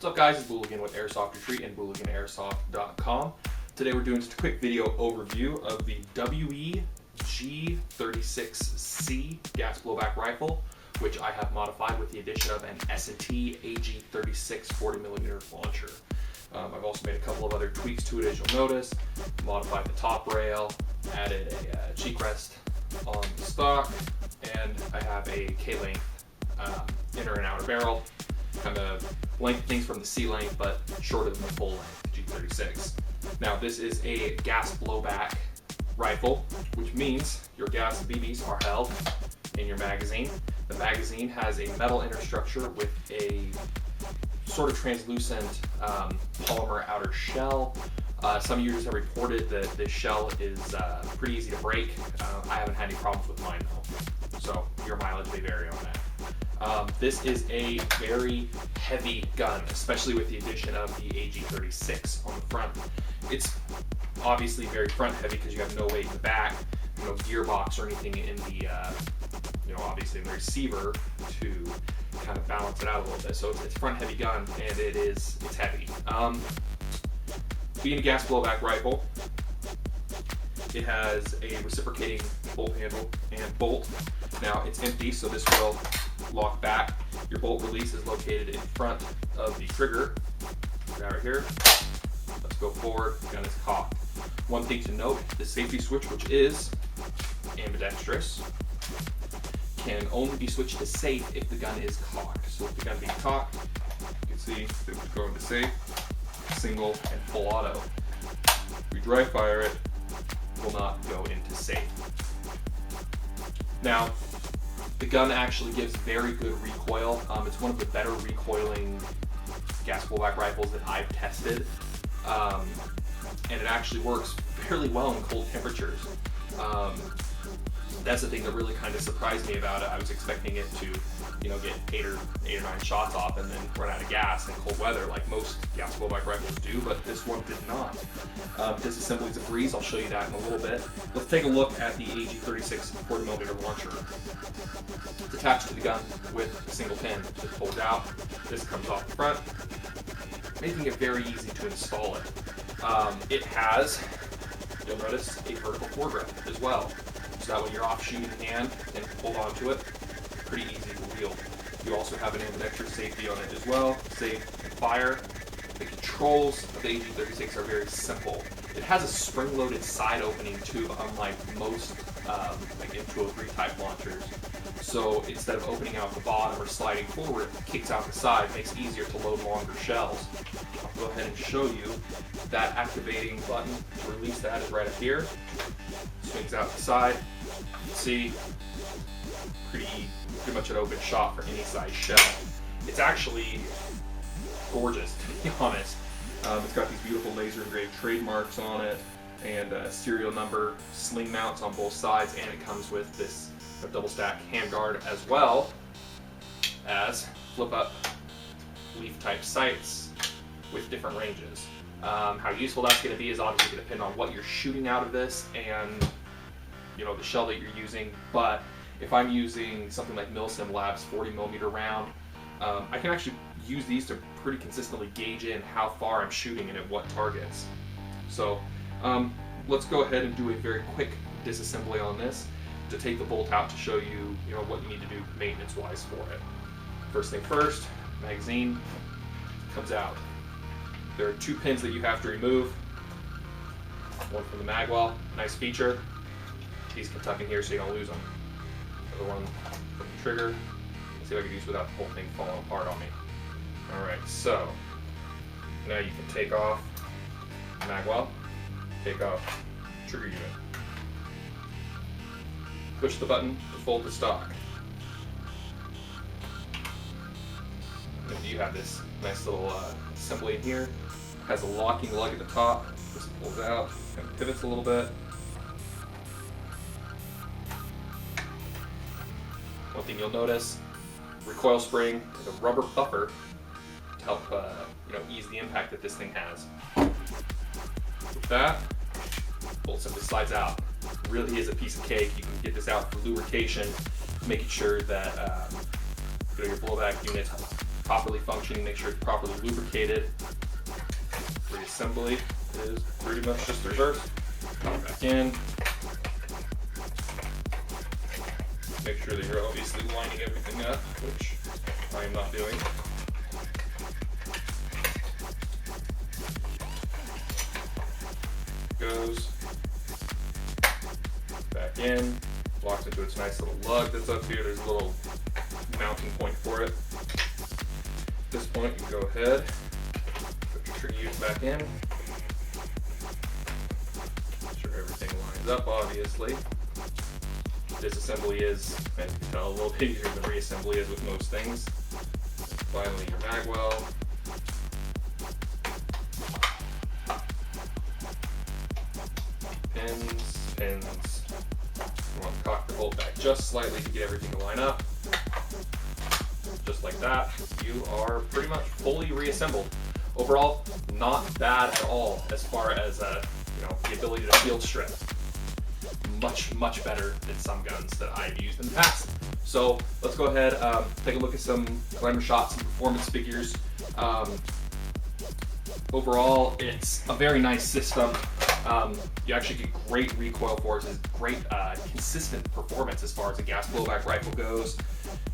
What's up guys, it's Booligan with Airsoft Retreat and BooliganAirsoft.com. Today we're doing just a quick video overview of the G36C gas blowback rifle, which I have modified with the addition of an S&T AG36 40mm launcher. I've also made a couple of other tweaks to it, as you'll notice. Modified the top rail, added a cheek rest on the stock, and I have a K-length inner and outer barrel. Kind of length things from the C length, but shorter than the full length G36. Now this is a gas blowback rifle, which means your gas BBs are held in your magazine. The magazine has a metal inner structure with a sort of translucent polymer outer shell. Some users have reported that this shell is pretty easy to break. I haven't had any problems with mine though, so your mileage may vary on that. This is a very heavy gun, especially with the addition of the AG36 on the front. It's obviously very front heavy because you have no weight in the back, no gearbox or anything in the, obviously in the receiver to kind of balance it out a little bit. So it's a front heavy gun and it's heavy. Being a gas blowback rifle, it has a reciprocating bolt handle and bolt. Now it's empty, so this will lock back. Your bolt release is located in front of the trigger. Right here. Let's go forward. Gun is cocked. One thing to note: the safety switch, which is ambidextrous, can only be switched to safe if the gun is cocked. So if the gun being cocked, you can see it would go into safe, single, and full auto. If we dry fire it, will not go into safe. Now, the gun actually gives very good recoil. It's one of the better recoiling gas blowback rifles that I've tested, and it actually works fairly well in cold temperatures. That's the thing that really kind of surprised me about it. I was expecting it to, get eight or nine shots off and then run out of gas in cold weather, like most gas blowback rifles do, but this one did not. Disassembly is a breeze. I'll show you that in a little bit. Let's take a look at the AG36 40mm launcher. It's attached to the gun with a single pin. Just pulls out. This comes off the front, making it very easy to install it. It has, you'll notice, a vertical foregrip as well. So that when you're off shooting hand and hold on to it, pretty easy to wield. You also have an ambidextrous safety on it as well, safe and fire. The controls of the AG36 are very simple. It has a spring-loaded side opening too, unlike most like M203 type launchers. So instead of opening out the bottom or sliding forward, it kicks out the side, makes it easier to load longer shells. I'll go ahead and show you that activating button to release that is right up here. Swings out the side. You can see pretty much an open shot for any size shell. It's actually gorgeous, to be honest. It's got these beautiful laser engraved trademarks on it and serial number sling mounts on both sides, and it comes with this double stack handguard as well as flip up leaf type sights with different ranges. How useful that's going to be is obviously going to depend on what you're shooting out of this and the shell that you're using, but if I'm using something like Milsim Labs 40mm round, I can actually use these to pretty consistently gauge in how far I'm shooting and at what targets. So let's go ahead and do a very quick disassembly on this to take the bolt out to show you, what you need to do maintenance-wise for it. First thing first, magazine comes out. There are two pins that you have to remove. One from the mag well, nice feature. These can tuck in here so you don't lose them. Another one from the trigger. Let's see if I can use without the whole thing falling apart on me. Alright, so now you can take off the mag well, take off trigger unit. Push the button to fold the stock. And you have this nice little assembly in here. It has a locking lug at the top. This pulls out, kind of pivots a little bit. One thing you'll notice: recoil spring with a rubber buffer to help ease the impact that this thing has. With that, bolt simply slides out. It really is a piece of cake. You can get this out for lubrication, making sure that your blowback unit properly functioning, make sure it's properly lubricated. Reassembly is pretty much just the reverse. Back in. Make sure that you're obviously lining everything up, which I am not doing. Goes back in, locks into its nice little lug that's up here. There's a little mounting point for it. At this point, you can go ahead, put your trigger use back in. Make sure everything lines up, obviously. Disassembly is, as you can tell, a little bit easier than reassembly is with most things. Finally, your mag well. Pins. You want to cock the bolt back just slightly to get everything to line up. Just like that, you are pretty much fully reassembled. Overall, not bad at all as far as the ability to field strip. Much better than some guns that I've used in the past. So let's go ahead, take a look at some glamour shots and performance figures. Overall, it's a very nice system. You actually get great recoil forces, great consistent performance as far as a gas blowback rifle goes.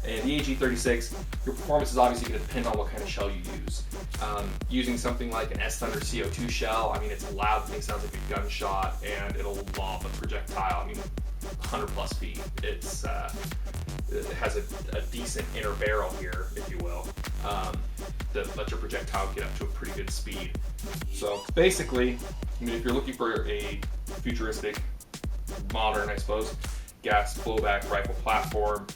And the AG36, your performance is obviously going to depend on what kind of shell you use. Using something like an S-Thunder CO2 shell, I mean, it's loud, the thing sounds like a gunshot, and it'll lob a projectile, 100 plus feet. It has a decent inner barrel here, if you will, that lets your projectile get up to a pretty good speed. So basically, if you're looking for a futuristic, modern, I suppose, gas blowback rifle platform,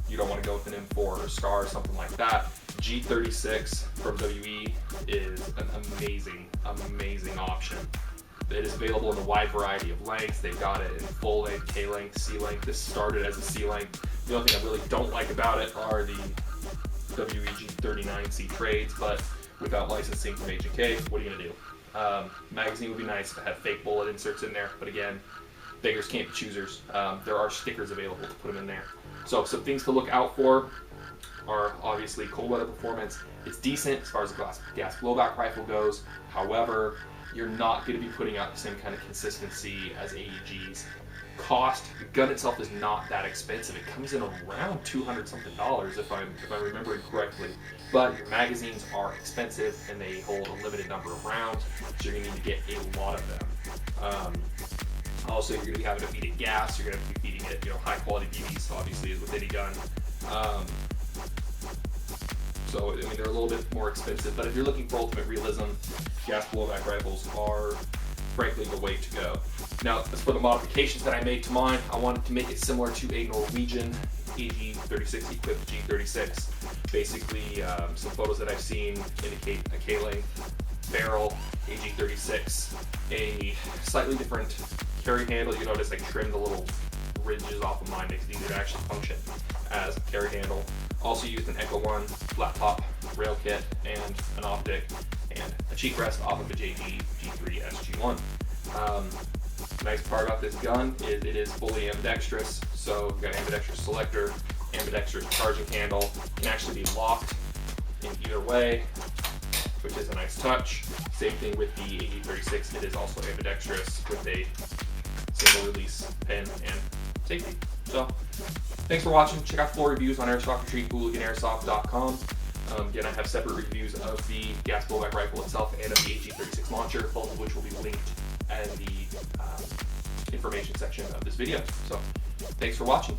you don't want to go with an M4 or SCAR or something like that, G36 from WE is an amazing option. It is available in a wide variety of lengths. They've got it in full length, K length, C length. This started as a C length. The only thing I really don't like about it are the WE G39C trades, but without licensing from H&K, what are you gonna do? Magazine would be nice to have fake bullet inserts in there, but again, beggars can't be choosers. There are stickers available to put them in there. So some things to look out for are obviously cold weather performance. It's decent as far as the gas blowback rifle goes. However, you're not going to be putting out the same kind of consistency as AEGs. Cost, the gun itself is not that expensive. It comes in around $200 something if I'm remembering correctly. But your magazines are expensive and they hold a limited number of rounds, so you're going to need to get a lot of them. Also, you're going to be having to feed it gas. You're going to be feeding it, high quality BBs, obviously, as with any gun. So, they're a little bit more expensive, but if you're looking for ultimate realism, gas blowback rifles are, frankly, the way to go. Now, as for the modifications that I made to mine, I wanted to make it similar to a Norwegian AG36 equipped G36. Basically, some photos that I've seen indicate a K-length barrel, AG36, a slightly different carry handle. You notice I trimmed the little ridges off of mine, makes it easier to actually function as a carry handle. Also used an Echo 1 flat top rail kit and an optic and a cheek rest off of a JG G3 SG1. Nice part about this gun is it is fully ambidextrous, so you've got ambidextrous selector, ambidextrous charging handle, can actually be locked in either way, which is a nice touch. Same thing with the AG36, it is also ambidextrous with a single release pin and safety. So, thanks for watching. Check out full reviews on Airsoft Retreat, BooliganAirsoft.com. Again, I have separate reviews of the gas blowback rifle itself and of the AG36 launcher, both of which will be linked in the information section of this video. So, thanks for watching.